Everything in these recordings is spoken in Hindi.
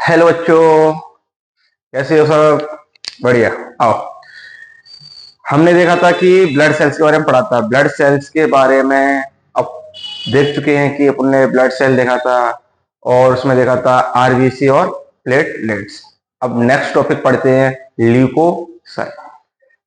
हेलो बच्चों, कैसे हो सब? बढ़िया। आओ, हमने देखा था कि ब्लड सेल्स के बारे में पढ़ा था। ब्लड सेल्स के बारे में अब देख चुके हैं कि अपन ने ब्लड सेल देखा था और उसमें देखा था आरबीसी और प्लेटलेट्स। अब नेक्स्ट टॉपिक पढ़ते हैं, ल्यूकोसाइट।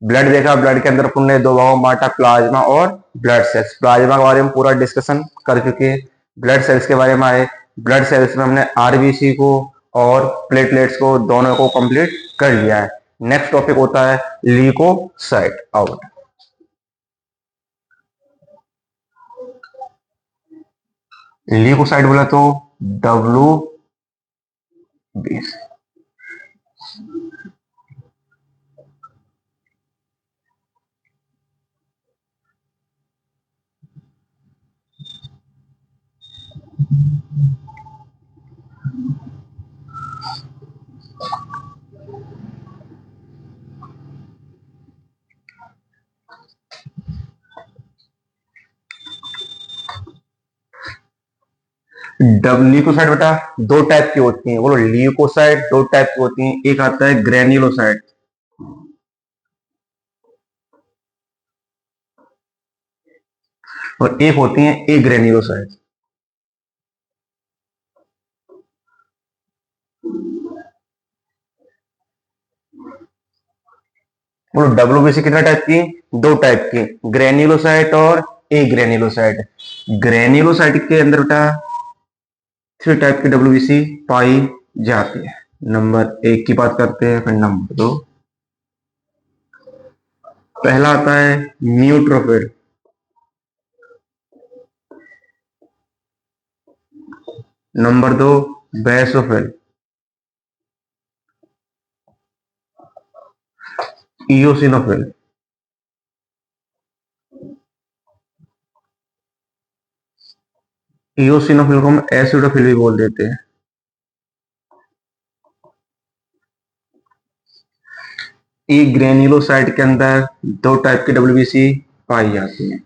ब्लड देखा, ब्लड के अंदर अपन ने दो भागों में बांटा, प्लाज्मा और ब्लड सेल्स। प्लाज्मा के बारे में पूरा डिस्कशन कर चुके हैं। ब्लड सेल्स के बारे में आए, ब्लड सेल्स में हमने आरबीसी को और प्लेटलेट्स को दोनों को कंप्लीट कर लिया है। नेक्स्ट टॉपिक होता है ल्यूकोसाइट। आउट। ल्यूकोसाइट बोला तो डब्ल्यू बी। ल्यूकोसाइट बेटा दो टाइप की होती हैं। बोलो, ल्यूकोसाइट दो टाइप की होती हैं। एक आता है ग्रेन्युलोसाइट और एक होती है ए ग्रेन्युलोसाइट। बोलो, डब्ल्यूबीसी कितना टाइप की? दो टाइप की, ग्रेन्युलोसाइट और ए ग्रेन्युलोसाइट। ग्रेन्युलोसाइट के अंदर बेटा थ्री टाइप की डब्ल्यूबीसी पाई जाती है। नंबर एक की बात करते हैं, फिर नंबर दो। पहला आता है न्यूट्रोफिल, नंबर दो बेसोफिल, इयोसिनोफिल। इयोसिनोफिल को हम एसिडोफिल भी बोल देते हैं। ई ग्रेन्युलोसाइट के अंदर दो टाइप की डब्ल्यूबीसी पाई जाती है।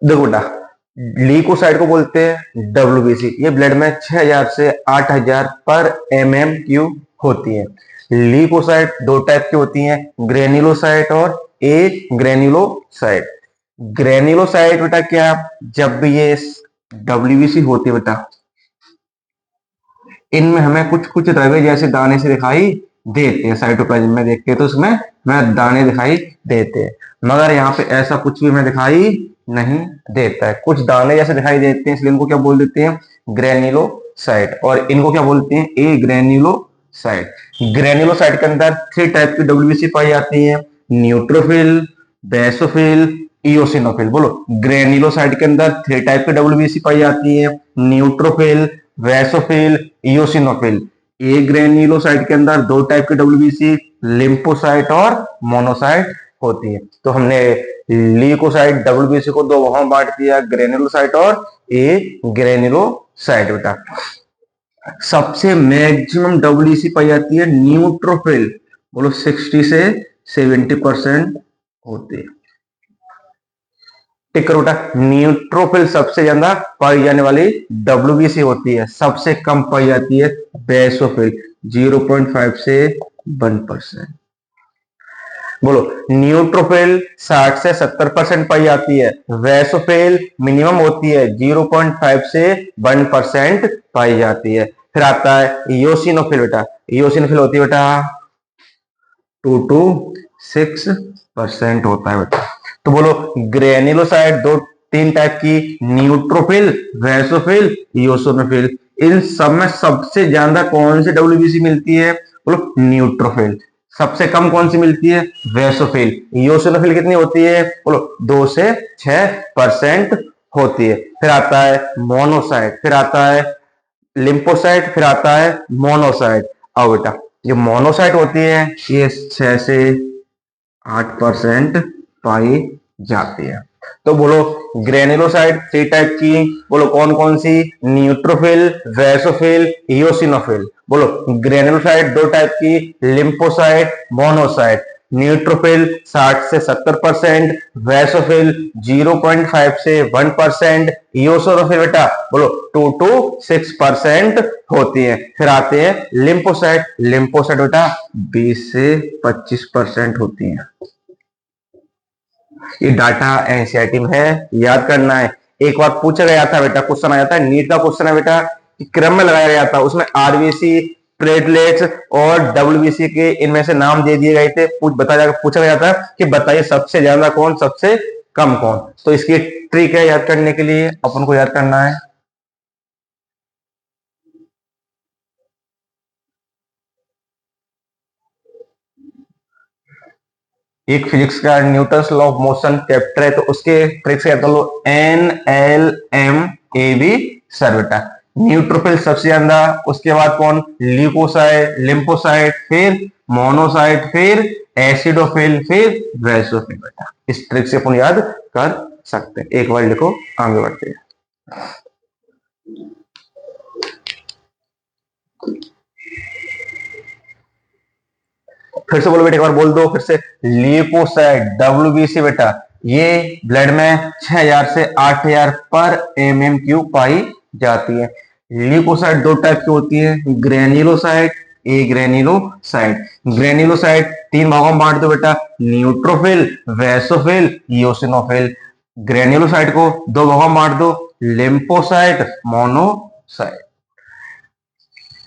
देखो बेटा, ल्यूकोसाइट को बोलते हैं डब्ल्यूबीसी। ये ब्लड में 6000 से 8000 पर एमएम क्यूब होती है। ल्यूकोसाइट दो टाइप की होती हैं, ग्रेन्युलोसाइट और ए ग्रेन्युलोसाइट। ग्रेन्युलोसाइट बेटा क्या, जब भी ये डब्ल्यूबीसी होती है बेटा, इनमें हमें कुछ कुछ द्रव्य जैसे दाने से दिखाई देते हैं। साइटोप्लाज्म में देखते हैं तो उसमें हमें दाने दिखाई देते हैं, मगर यहाँ पे ऐसा कुछ भी हमें दिखाई नहीं देता है। कुछ दाने जैसे दिखाई देते हैं, इसलिए इनको क्या बोल देते हैं? ग्रेन्युलोसाइट। और इनको क्या बोलते हैं? ए ग्रेन्युलोसाइट। ग्रेन्युलोसाइट के अंदर थ्री टाइप की डब्ल्यूबीसी पाई जाती है, न्यूट्रोफिल, बेसोफिल, इयोसिनोफिल। बोलो, ग्रेन्युलोसाइट के अंदर थ्री टाइप की डब्ल्यूबीसी पाई जाती है, न्यूट्रोफिल, वेसोफिल, इयोसिनोफिल। ए ग्रेन्युलोसाइट के अंदर दो टाइप की डब्ल्यूबीसी, लिम्फोसाइट और मोनोसाइट होती है। तो हमने ल्यूकोसाइट डब्ल्यूबीसी को दो भागों में बांट दिया, ग्रेन्युलोसाइट और ए ग्रेन्युलोसाइट। बेटा सबसे मैक्सिमम डब्ल्यूबीसी पाई जाती है न्यूट्रोफिल। बोलो, 60 से 70% होती है। टिक करो बेटा, न्यूट्रोफिल सबसे ज्यादा पाई जाने वाली डब्ल्यूबीसी होती है। सबसे कम पाई जाती है बेसोफिल, 0.5 से 1%। बोलो, न्यूट्रोफिल 60 से 70% पाई जाती है, वेसोफिल मिनिमम होती है 0.5 से 1% पाई जाती है। फिर आता है इयोसिनोफिल। बेटा इयोसिनोफिल होती है बेटा 2 to 6% होता है बेटा। तो बोलो, ग्रेन्युलोसाइट दो तीन टाइप की, न्यूट्रोफिल, वेसोफिल, इयोसिनोफिल। इन सब में सबसे ज्यादा कौन सी डब्ल्यूबीसी मिलती है? बोलो, न्यूट्रोफिल। सबसे कम कौन सी मिलती है? वेसोफिल। इयोसिनोफिल कितनी होती है? बोलो, 2 से 6% होती है। फिर आता है मोनोसाइट, फिर आता है लिम्फोसाइट, फिर आता है मोनोसाइट। आओ बेटा, जो मोनोसाइट होती है ये 6 से 8% पाई जाती है। तो बोलो ग्रेनुलोसाइट 3 टाइप की, बोलो कौन कौन सी, न्यूट्रोफिल, वैसोफिल, इयोसिनोफिल। बोलो ग्रेनुलोसाइट 2 टाइप की, लिम्फोसाइट, मोनोसाइट। न्यूट्रोफिल 60 से 70%, वैसोफिल 0.5 से 1%, इयोसिनोफिल बेटा बोलो 2 to 6% होती है। फिर आते हैं लिम्फोसाइट, लिम्फोसाइट बेटा 20 से 25% होती है। ये डाटा एनसीईआरटी में है, याद करना है। एक बार पूछा गया था बेटा, क्वेश्चन आया था, नीट का क्वेश्चन है बेटा, क्रम में लगाया गया था, उसमें आरबीसी, प्लेटलेट्स और डब्ल्यूबीसी के इनमें से नाम दे दिए गए थे। पूछा गया था कि बताइए सबसे ज्यादा कौन, सबसे कम कौन। तो इसकी ट्रिक है याद करने के लिए, अपन को याद करना है। एक फिजिक्स का Newton's law of motion chapter है, तो उसके ट्रिक से याद कर लो, NLMAB सर बेटा। न्यूट्रोफिल सबसे ज्यादा, उसके बाद कौन, ल्यूकोसाइट, लिम्फोसाइट, फिर मोनोसाइट, फिर एसिडोफिल, फिर वैसोफिल बेटा। इस ट्रिक से अपन याद कर सकते हैं। एक बार लिखो, आगे बढ़ते हैं। फिर से बोलो बेटा, एक बार बोल दो फिर से। ल्यूकोसाइट WBC बेटा, ये ब्लड में 6000 से 8000 पर mm³ पाई जाती है। ल्यूकोसाइट 2 टाइप की होती है, ग्रेन्युलोसाइट, ए ग्रेन्युलोसाइट। ग्रेन्युलोसाइट 3 भागों में बांट दो बेटा, न्यूट्रोफिल, वैसोफिल, इयोसिनोफिल। ग्रेन्युलोसाइट को 2 भागों में बांट दो, लिम्फोसाइट, मोनोसाइट।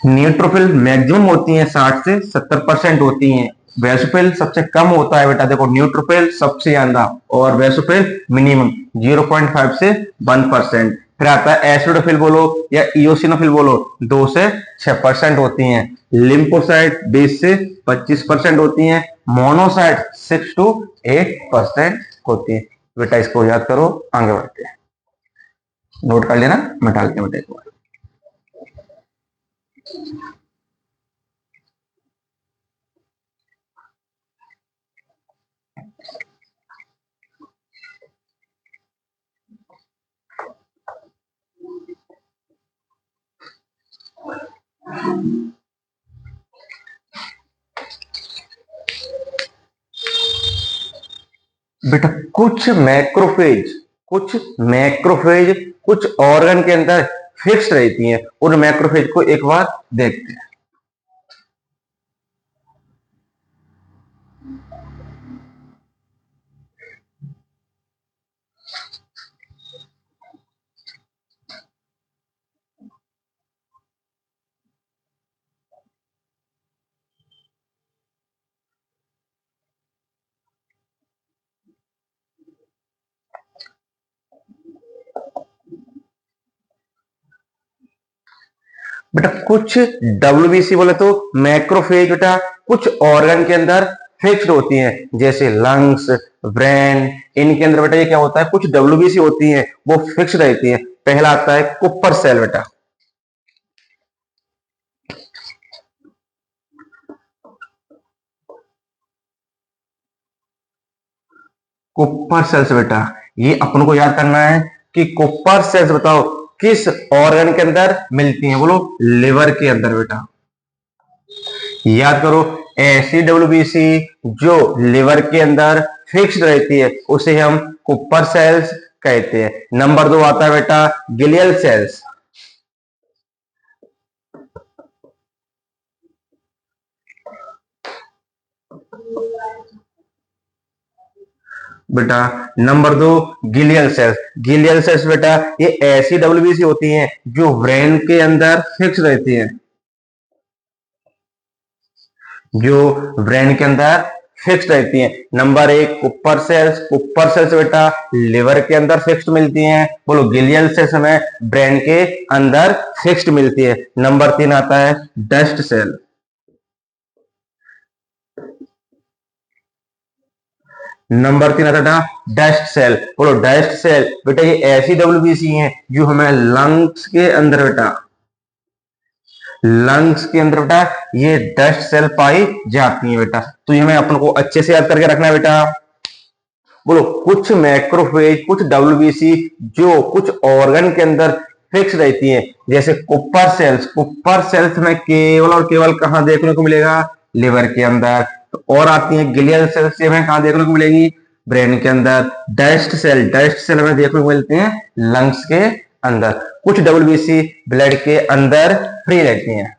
न्यूट्रोफिल मैक्सिमम होती है 60 से 70% होती हैं। वैसोफिल सबसे कम होता है बेटा, देखो न्यूट्रोफिल सबसे ज्यादा और वैसोफिल मिनिमम 0.5 से 1%। फिर आता है एसिडोफिल बोलो या इयोसिनोफिल बोलो, 2 से 6% होती हैं। लिम्फोसाइट 20 से 25% होती हैं। मोनोसाइट 6 to 8% होती है। बेटा इसको याद करो, आगे बढ़ते हैं। नोट कर लेना, मैं डाल के बेटा एक बार। बेटा कुछ मैक्रोफेज कुछ ऑर्गन के अंदर फिक्स रहती हैं। उन मैक्रोफेज को एक बार देखते हैं। बेटा कुछ WBC बोले तो मैक्रोफेज बेटा कुछ ऑर्गन के अंदर फिक्स्ड होती हैं, जैसे लंग्स, ब्रेन। इनके अंदर बेटा ये क्या होता है, कुछ WBC होती हैं, वो फिक्स रहती है। पहला आता है कुपर सेल बेटा। कुपर सेल्स बेटा, ये अपन को याद करना है कि कुपर सेल्स बताओ किस ऑर्गन के अंदर मिलती हैं, बोलो लिवर के अंदर बेटा। याद करो, ऐसी WBC जो लिवर के अंदर फिक्स्ड रहती है उसे हम कुपर सेल्स कहते हैं। नंबर 2 आता है बेटा गिलियल सेल्स। बेटा number 2 glial cells. Glial cells बेटा ये ऐसी WBC होती हैं जो ब्रेन के अंदर फिक्स रहती हैं, जो ब्रेन के अंदर फिक्स रहती हैं। Number 1 Kupffer cells. Kupffer cells बेटा लिवर के अंदर फिक्स्ड मिलती हैं, बोलो गिलियल सेल्स हमें ब्रेन के अंदर फिक्स्ड मिलती है। नंबर 3 आता है डस्ट सेल। नंबर 3 आता था डस्ट सेल। बोलो डस्ट सेल बेटा ये ऐसी WBC हैं जो हमें लंग्स के अंदर बेटा, लंग्स के अंदर बेटा ये डस्ट सेल पाई जाती है बेटा। तो ये हमें अपन को अच्छे से याद करके रखना है बेटा। बोलो कुछ मैक्रोफेज, कुछ डब्ल्यूबीसी जो कुछ ऑर्गन के अंदर फिक्स रहती हैं, जैसे कुपर सेल्स। कुपर सेल्स में केवल और केवल कहां देखने को मिलेगा? लिवर के अंदर। और आती है गिलियल सेल्स, ये हमें कहां देखने को मिलेगी? ब्रेन के अंदर। डस्ट सेल हमें देखने को मिलते हैं लंग्स के अंदर। कुछ डब्ल्यूबीसी ब्लड के अंदर फ्री रहती हैं।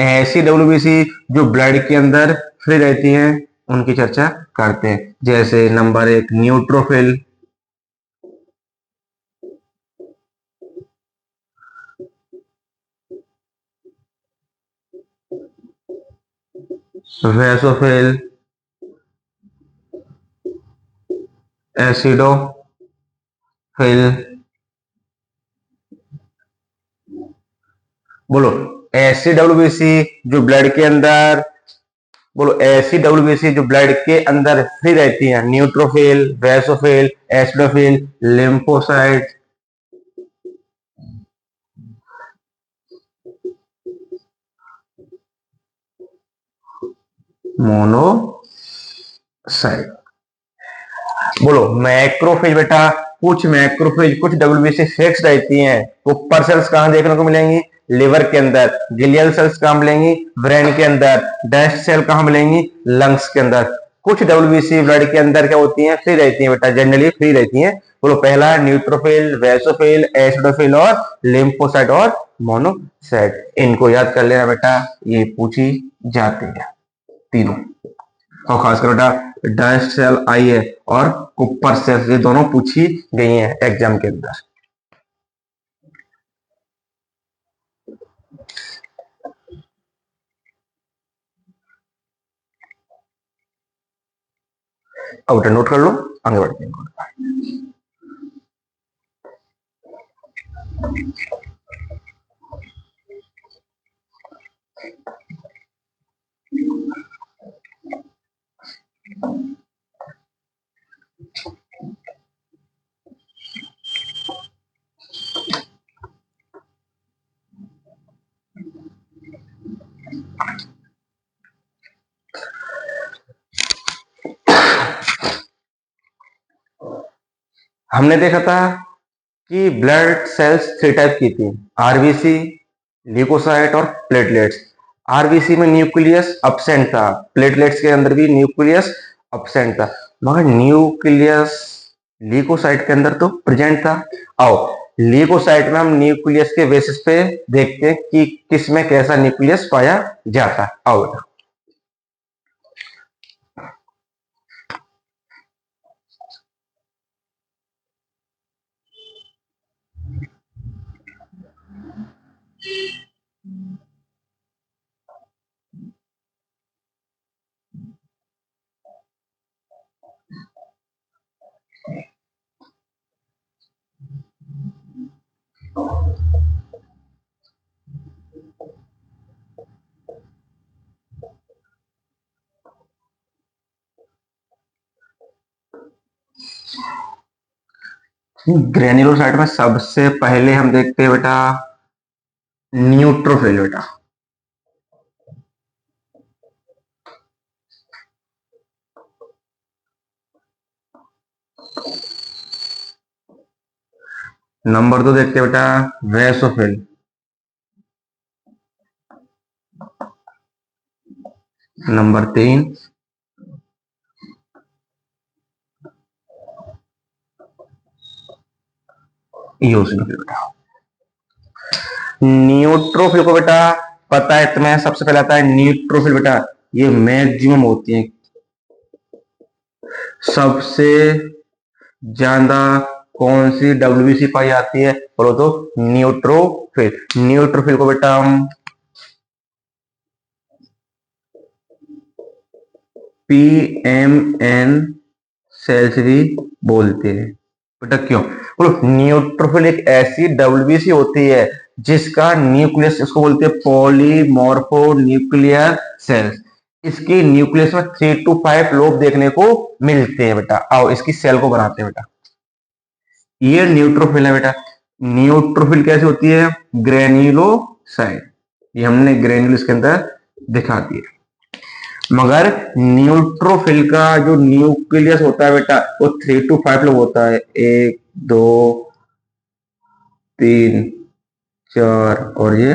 ऐसी डब्ल्यूबीसी जो ब्लड के अंदर फ्री रहती हैं उनकी चर्चा करते हैं। जैसे नंबर 1 न्यूट्रोफिल, वैसोफिल, एसिडोफिल। बोलो ऐसी डब्ल्यूबीसी जो ब्लड के अंदर, बोलो ऐसी डब्ल्यूबीसी जो ब्लड के अंदर फ्री रहती है। Neutrophil, basophil, acidophil, lymphocyte, monocyte. बोलो मैक्रोफेज बेटा, कुछ मैक्रोफेज, कुछ डब्ल्यूबीसी फिक्स रहती हैं। कुपर सेल्स कहां देखने को मिलेंगी? लिवर के अंदर। गिलियल सेल्स कहां मिलेंगी? ब्रेन के अंदर। डस्ट सेल कहां मिलेंगी? लंग्स के अंदर। कुछ डब्ल्यूबीसी ब्लड के अंदर क्या होती हैं? फ्री रहती हैं बेटा, जनरली फ्री रहती हैं। बोलो पहला न्यूट्रोफिल, वैसोफिल, एसिडोफिल और लिम्फोसाइट और मोनोसाइट। इनको याद कर लेना बेटा, ये पूछी जाती है तीनों। और खासकर बेटा डस्ट सेल आई है और कुपर सेल, ये दोनों पूछी गई हैं एग्जाम के अंदर। अब नोट कर लो, आगे बढ़ते हैं। हमने देखा था कि ब्लड सेल्स 3 टाइप की थी, आरबीसी, ल्यूकोसाइट और प्लेटलेट्स। आरबीसी में न्यूक्लियस अब्सेंट था, प्लेटलेट्स के अंदर भी न्यूक्लियस अब्सेंट था, मगर न्यूक्लियस ल्यूकोसाइट के अंदर तो प्रेजेंट था। आओ ल्यूकोसाइट में हम न्यूक्लियस के बेसिस पे देखते हैं कि किस में कैसा न्यूक्लियस पाया जाता है। आओ बेटा ग्रेन्युलोसाइट में सबसे पहले हम देखते हैं बेटा न्यूट्रोफिल। बेटा नंबर 2 देखते हैं बेटा वैसोफिल। Number 3 eosinophil. बेटा न्यूट्रोफिल को बेटा पता है तुम्हें, सबसे पहले आता है न्यूट्रोफिल। बेटा ये मैक्सिमम होती है, सबसे ज्यादा कौन सी डब्ल्यूबीसी पाई जाती है? बोलो तो न्यूट्रोफिल। न्यूट्रोफिल को बेटा हम पीएमएन सेल्स भी बोलते हैं। बेटा क्यों? बोलो न्यूट्रोफिल एक ऐसी डब्ल्यूबीसी होती है जिसका न्यूक्लियस, इसको बोलते हैं पॉलीमॉर्फो न्यूक्लियर सेल्स। इसके न्यूक्लियस में 3 to 5 लोब देखने को मिलते हैं बेटा। आओ इसकी सेल को बनाते हैं बेटा, ये न्यूट्रोफिल है बेटा। न्यूट्रोफिल कैसे होती है? ग्रेन्युलोसाइट, ये हमने ग्रेन्युल इसके अंदर दिखा दिया। मगर न्यूट्रोफिल का जो न्यूक्लियस होता है बेटा वो 3 to 5 लोग होता है, 1 2 3 4, और ये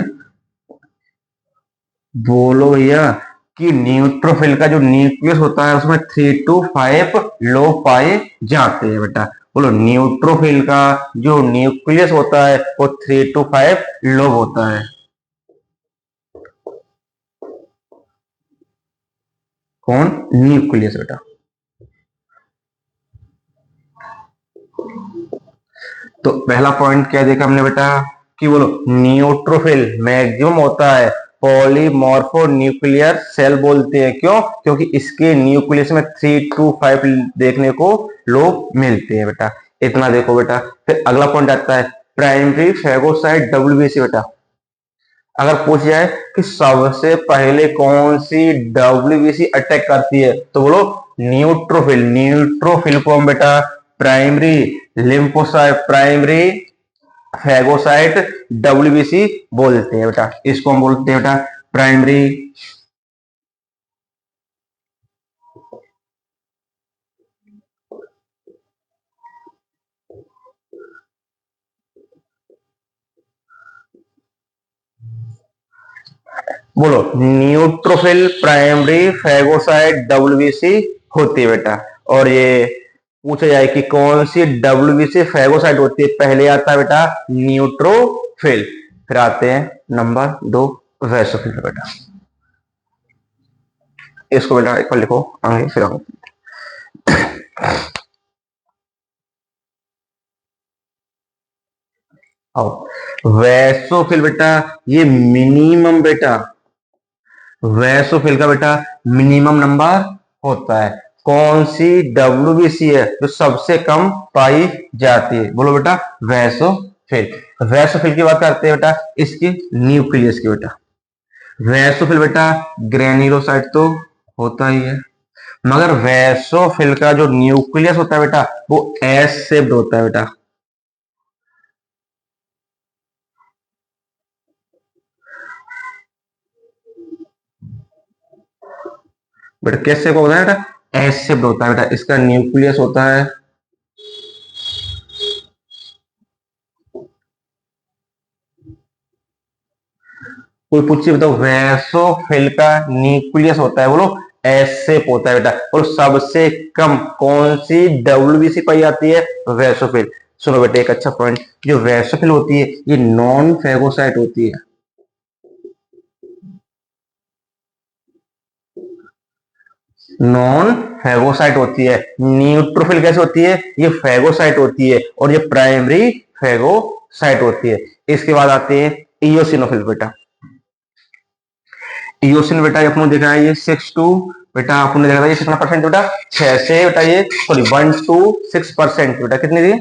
बोलो भैया कि न्यूट्रोफिल का जो न्यूक्लियस होता है उसमें 3 to 5 लोग पाए जाते हैं बेटा। बोलो न्यूट्रोफिल का जो न्यूक्लियस होता है वो 3 to 5 लोग होता है। कौन? न्यूक्लियस बेटा। तो पहला पॉइंट क्या देखा हमने बेटा कि बोलो न्यूट्रोफिल मैक्सिमम होता है पॉलीमॉर्फो न्यूक्लियर सेल बोलते हैं। क्यों? क्योंकि इसके न्यूक्लियस में 3 to 5 देखने को लोग मिलते हैं बेटा। इतना देखो बेटा। फिर अगला पॉइंट आता है प्राइमरी फेगोसाइट डब्ल्यूबीसी बेटा। अगर पूछ जाए कि सबसे पहले कौन सी डब्ल्यूबीसी अटैक करती है तो बोलो न्यूट्रोफिल। न्यूट्रोफिल को हम बेटा primary lymphocyte, primary phagocyte WBC बोलते हैं बेटा। इसको हम बोलते हैं बेटा प्राइमरी बोलो न्यूट्रोफिल प्राइमरी फेगोसाइट डब्ल्यूबीसी होती है बेटा। और ये पूछा जाए कि कौन सी डब्ल्यूबीसी फेगोसाइट होती है, पहले आता है बेटा न्यूट्रोफिल, फिर आते हैं नंबर 2 वैसोफिल बेटा। इसको बेटा एक बार लिखो आगे फिर आगे। आओ वैसोफिल बेटा, ये मिनिमम बेटा वैसोफिल का बेटा मिनिमम नंबर होता है। कौन सी डब्ल्यूबीसी है जो सबसे कम पाई जाती है? बोलो बेटा वैसोफिल। वैसोफिल की बात करते हैं बेटा इसकी न्यूक्लियस की बेटा। वैसोफिल बेटा ग्रेन्युलोसाइट तो होता ही है, मगर वैसोफिल का जो न्यूक्लियस होता है बेटा वो एस शेप्ड होता है बेटा। बेटा कैसे को होता है बेटा? एस शेप्ड होता है बेटा। इसका न्यूक्लियस होता है कोई पूछिए बताओ वैसोफिल का न्यूक्लियस होता है, बोलो एस शेप होता है बेटा। और सबसे कम कौन सी डब्ल्यूबीसी पाई जाती है? वैसोफिल। सुनो बेटा एक अच्छा पॉइंट, जो वैसोफिल होती है ये नॉन फेगोसाइट होती है। नॉन फेगोसाइट होती है। न्यूट्रोफिल कैसे होती है? ये फेगोसाइट होती है और ये प्राइमरी फेगोसाइट होती है। इसके बाद आते हैं इयोसिनोफिल बेटा। इयोसिन बेटा ये अपने देखा है ये 6 to बेटा आपने देखा था ये कितना परसेंट बेटा? 6 से बेटा ये सॉरी 1 to 6% बेटा। कितनी थी?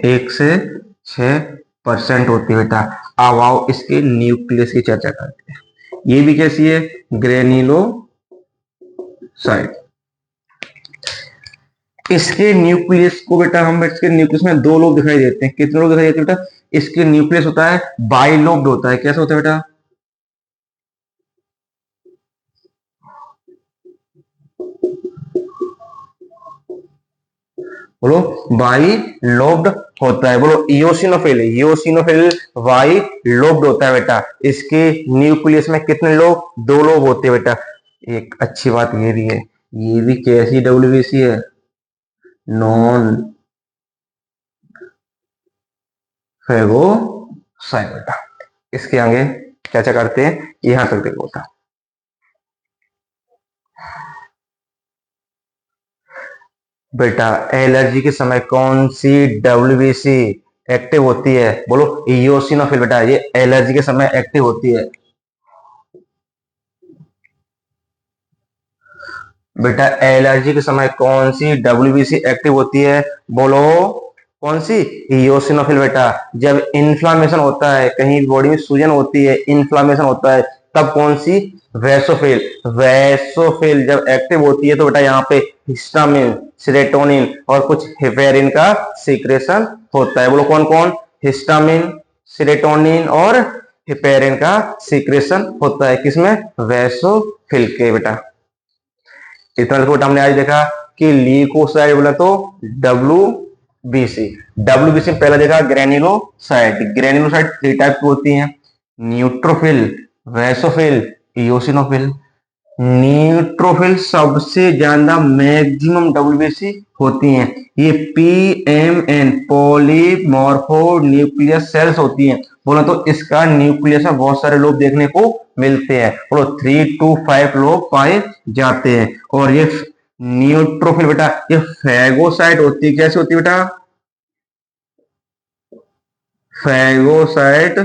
1 से 6% होती है बेटा। अब आओ इसके न्यूक्लियस की चर्चा करते हैं। ये भी कैसी है? ग्रेन्युलोसाइट। इसके न्यूक्लियस को बेटा हम इसके न्यूक्लियस में 2 लोब दिखाई देते हैं। कितने लोग दिखाई देते हैं बेटा? इसके न्यूक्लियस होता है बाइलोब्ड होता है। कैसा होता है बेटा? बोलो बाई लोब्ड होता है। बोलो इयोसिनोफिल। इयोसिनोफिल बाई लोब्ड होता है बेटा। इसके न्यूक्लियस में कितने लोब? 2 लोब होते हैं बेटा। एक अच्छी बात ये भी है, ये भी कैसी डब्ल्यूबीसी है? नॉन फेगोसाइट बेटा। इसके आगे चर्चा करते हैं, यहां तक देखो बेटा। बेटा एलर्जी के समय कौन सी डब्ल्यूबीसी एक्टिव होती है? बोलो इयोसिनोफिल बेटा, ये एलर्जी के समय एक्टिव होती है। बेटा एलर्जी के समय कौन सी डब्ल्यूबीसी एक्टिव होती है? बोलो कौन सी? इयोसिनोफिल बेटा। जब इन्फ्लामेशन होता है, कहीं बॉडी में सूजन होती है, इन्फ्लामेशन होता है, तब कौन सी? वैसोफिल। वैसोफिल जब एक्टिव होती है तो बेटा यहाँ पे हिस्टामिन, सेरोटोनिन और कुछ हेपेरिन का सीक्रेशन होता है। बोलो कौन कौन? हिस्टामिन, सेरोटोनिन और हेपेरिन का सीक्रेशन होता है किसमें? वैसोफिल के बेटा। इतना रिपोर्ट हमने आज देखा कि ल्यूकोसाइट बोला तो डब्ल्यूबीसी। डब्ल्यूबीसी पहला देखा ग्रेन्युलोसाइट। ग्रेन्युलोसाइट 3 टाइप की होती हैं, न्यूट्रोफिल, वैसोफिल, इयोसिनोफिल। न्यूट्रोफिल सबसे ज्यादा मैक्सिमम डब्ल्यूबीसी होती हैं। ये पीएमएन पॉलीमॉर्फो न्यूक्लियस सेल्स होती हैं। बोलो तो इसका न्यूक्लियस में बहुत सारे लोब देखने को मिलते हैं। बोलो 3 to 5 लोब पाए जाते हैं। और ये न्यूट्रोफिल बेटा ये फैगोसाइट होती है। कैसी होती है बेटा? फैगोसाइट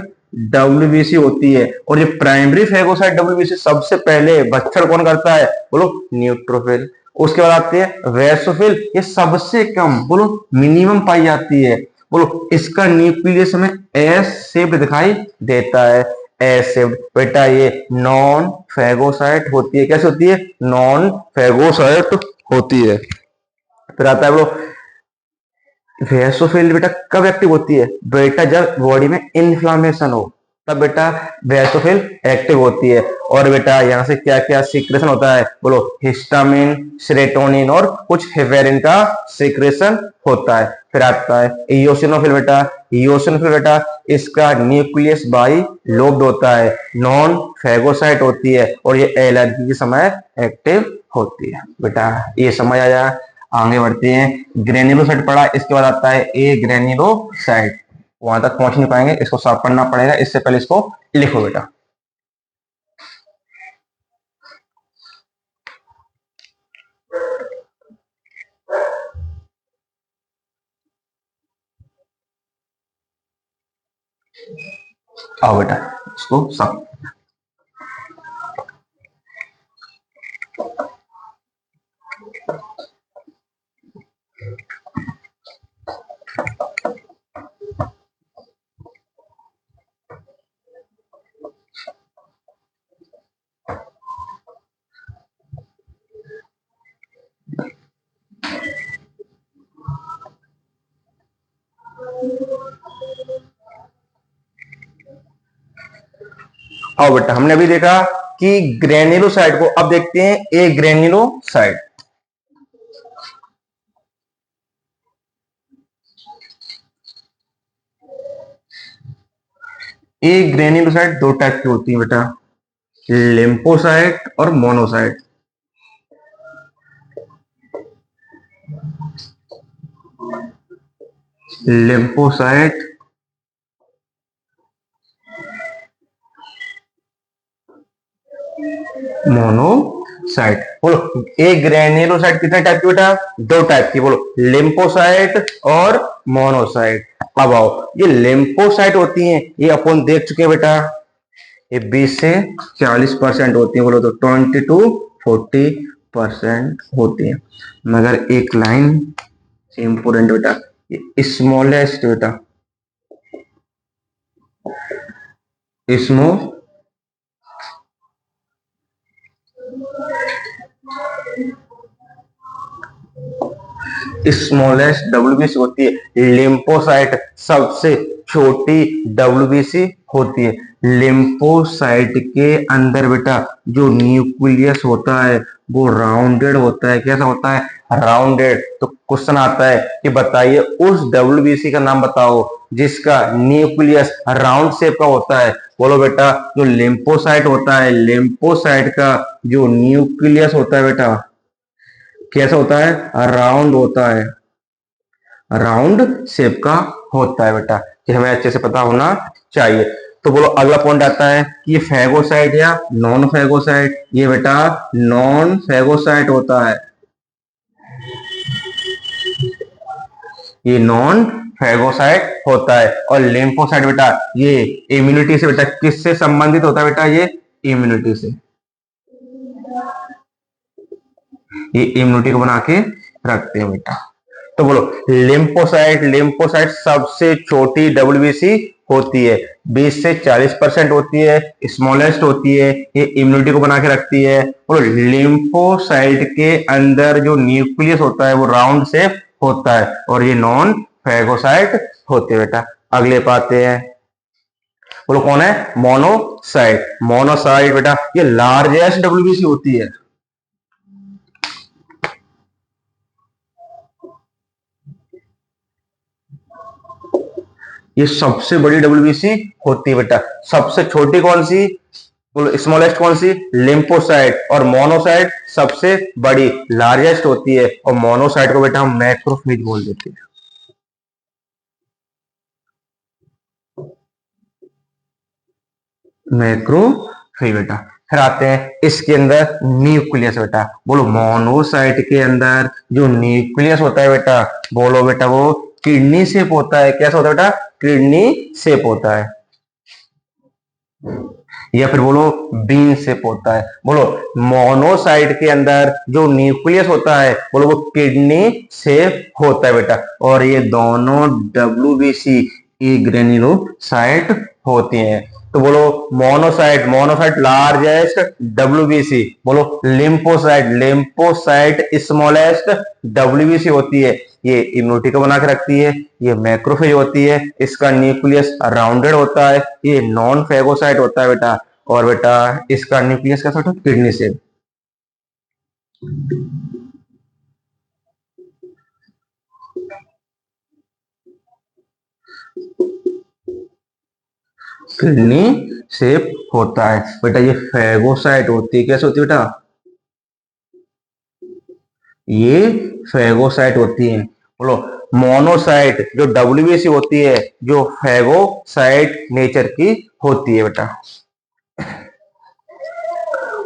डब्ल्यूबीसी होती है। और ये प्राइमरी फैगोसाइट डब्ल्यूबीसी सबसे पहले बच्चर कौन करता है? बोलो न्यूट्रोफिल। उसके बाद आती है वैसोफिल, ये सबसे कम बोलो मिनिमम पाई जाती है। बोलो इसका न्यूक्लियस में एस शेप्ड दिखाई देता है। एस शेप्ड बेटा ये नॉन फैगोसाइट होती है। कैसे होती है? नॉन फैगोसाइट होती है। फिर आता है बोलो वैसोफिल बेटा कब एक्टिव होती है? बेटा जब बॉडी में इन्फ्लामेशन हो तब बेटा वैसोफिल एक्टिव होती है। और बेटा यहाँ से क्या क्या सीक्रेशन होता है? बोलो हिस्टामिन, सेरोटोनिन और कुछ हेपेरिन का सीक्रेशन होता है। फिर आता है इयोसिनोफिल बेटा। इयोसिनोफिल बेटा इसका न्यूक्लियस बाई लोब्ड होता है, नॉन फैगोसाइट होती है और ये एलर्जी के समय एक्टिव होती है। बेटा ये समझ आया। आगे बढ़ते हैं। ग्रेन्युलोसाइट पढ़ा, इसके बाद आता है ए ग्रेन्युलोसाइट। वहां तक पहुंच नहीं पाएंगे, इसको साफ पढ़ना पड़ेगा। इससे पहले इसको लिखो बेटा। आओ बेटा इसको साफ। आओ बेटा हमने अभी देखा कि ग्रेन्युलोसाइट को, अब देखते हैं ए ग्रेन्युलोसाइट। ए ग्रेन्युलोसाइट 2 टाइप की होती है बेटा, लिम्फोसाइट और मोनोसाइट। Lymphocyte monocyte. बोलो ए ग्रेन्युलोसाइट कितने टाइप की बेटा? 2 टाइप की। बोलो लिम्फोसाइट और मोनोसाइट। अब आओ ये लिम्फोसाइट होती हैं, ये अपन देख चुके हैं बेटा, ये 20 से 40% होती है। बोलो तो 20 to 40% होती है। मगर एक लाइन इंपोर्टेंट बेटा, ये स्मॉलेस्ट बेटा, स्मॉलेस्ट डब्ल्यूबीसी होती है। लिम्फोसाइट सबसे छोटी डब्ल्यूबीसी होती है। लिम्फोसाइट के अंदर बेटा जो न्यूक्लियस होता है वो राउंडेड होता है। कैसा होता है? राउंडेड। तो क्वेश्चन आता है कि बताइए उस डब्ल्यूबीसी का नाम बताओ जिसका न्यूक्लियस राउंड शेप का होता है। बोलो बेटा जो लिम्फोसाइट होता है, लिम्फोसाइट का जो न्यूक्लियस होता है बेटा कैसा होता है? राउंड होता है, राउंड शेप का होता है बेटा। ये हमें अच्छे से पता होना चाहिए। तो बोलो अगला पॉइंट आता है कि ये फैगोसाइट या नॉन फैगोसाइट। ये बेटा नॉन फैगोसाइट होता है, ये नॉन फैगोसाइट होता है। और लिम्फोसाइट बेटा ये इम्यूनिटी से बेटा किससे संबंधित होता है बेटा? ये इम्यूनिटी से, ये इम्यूनिटी को बना के रखते हैं बेटा। तो बोलो लिम्फोसाइट, लिम्फोसाइट सबसे छोटी डब्ल्यूबीसी होती है, 20 से 40% होती है, स्मॉलेस्ट होती है, ये इम्यूनिटी को बना के रखती है। बोलो लिम्फोसाइट के अंदर जो न्यूक्लियस होता है वो राउंड शेप होता है और ये नॉन फैगोसाइट होते हैं बेटा। अगले पाते हैं, बोलो कौन है, मोनोसाइट। मोनोसाइट बेटा ये लार्जेस्ट डब्ल्यूबीसी होती है। ये सबसे बड़ी डब्ल्यूबीसी होती है बेटा। सबसे छोटी कौन सी, बोलो स्मॉलेस्ट कौन सी, लिम्फोसाइट। और मोनोसाइट सबसे बड़ी लार्जेस्ट होती है। और मोनोसाइट को बेटा हम मैक्रोफेज बोल देते हैं। मैक्रोफेज बेटा। फिर आते हैं इसके अंदर न्यूक्लियस बेटा। बोलो मोनोसाइट के अंदर जो न्यूक्लियस होता है बेटा, बोलो बेटा वो किडनी शेप होता है। कैसा होता है बेटा, किडनी शेप होता है। या फिर बोलो बीन शेप होता है। बोलो मोनोसाइट के अंदर जो न्यूक्लियस होता है, बोलो वो किडनी शेप होता है बेटा। और ये दोनों डब्ल्यूबीसी ग्रेन्युलोसाइट होती हैं। तो बोलो मोनोसाइट, मोनोसाइट लार्जेस्ट डब्ल्यूबीसी। बोलो लिम्फोसाइट, लिम्फोसाइट स्मॉलेस्ट डब्ल्यूबीसी होती है। ये इम्यूनिटी को बना के रखती है। ये मैक्रोफेज होती है, इसका न्यूक्लियस राउंडेड होता है। ये नॉन फेगोसाइट होता है बेटा। और बेटा इसका न्यूक्लियस कैसा होता है, किडनी से। किडनी शेप होता है बेटा। ये फेगोसाइट होती है। कैसे होती है बेटा, ये फेगोसाइट होती है। बोलो मोनोसाइट जो डब्ल्यूबीसी होती है, जो फेगोसाइट नेचर की होती है बेटा।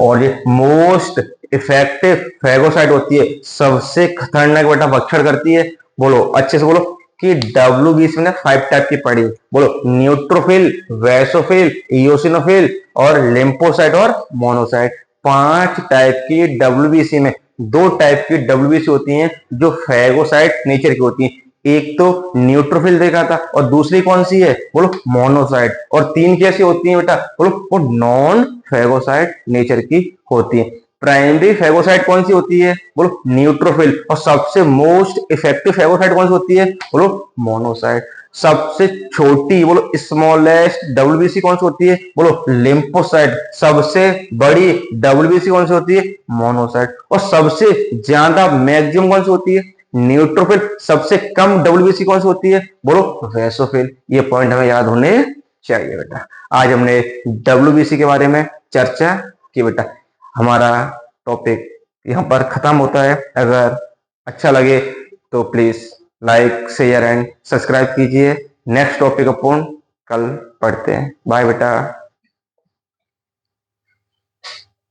और ये मोस्ट इफेक्टिव फेगोसाइट होती है, सबसे खतरनाक बेटा भक्षण करती है। बोलो अच्छे से बोलो कि डब्ल्यूबीसी में 5 टाइप की पड़ी। बोलो न्यूट्रोफिल, वैसोफिल, इयोसिनोफिल और लिम्फोसाइट और मोनोसाइट। 5 टाइप की डब्ल्यूबीसी में 2 टाइप की डब्ल्यूबीसी होती हैं जो फेगोसाइट नेचर की होती हैं। एक तो न्यूट्रोफिल देखा था, और दूसरी कौन सी है, बोलो मोनोसाइट। और 3 कैसी होती है बेटा, बोलो वो नॉन फेगोसाइट नेचर की होती है। प्राइमरी फेगोसाइट कौन सी होती है, बोलो न्यूट्रोफिल। और सबसे मोस्ट इफेक्टिव फेगोसाइट कौन सी होती है, बोलो मोनोसाइट। सबसे छोटी, बोलो स्मॉलेस्ट डब्ल्यूबीसी कौन सी होती है, बोलो लिम्फोसाइट। सबसे बड़ी डब्ल्यूबीसी कौन सी होती है, मोनोसाइट। और सबसे ज्यादा मैक्सिमम कौन सी होती है, न्यूट्रोफिल। सबसे कम डब्ल्यूबीसी कौन सी होती है, बोलो वैसोफिल। ये पॉइंट हमें याद होने चाहिए बेटा। आज हमने डब्ल्यूबीसी के बारे में चर्चा की बेटा। हमारा टॉपिक यहाँ पर खत्म होता है। अगर अच्छा लगे तो please like, share and subscribe कीजिए। नेक्स्ट टॉपिक अपन कल पढ़ते हैं। बाय बेटा।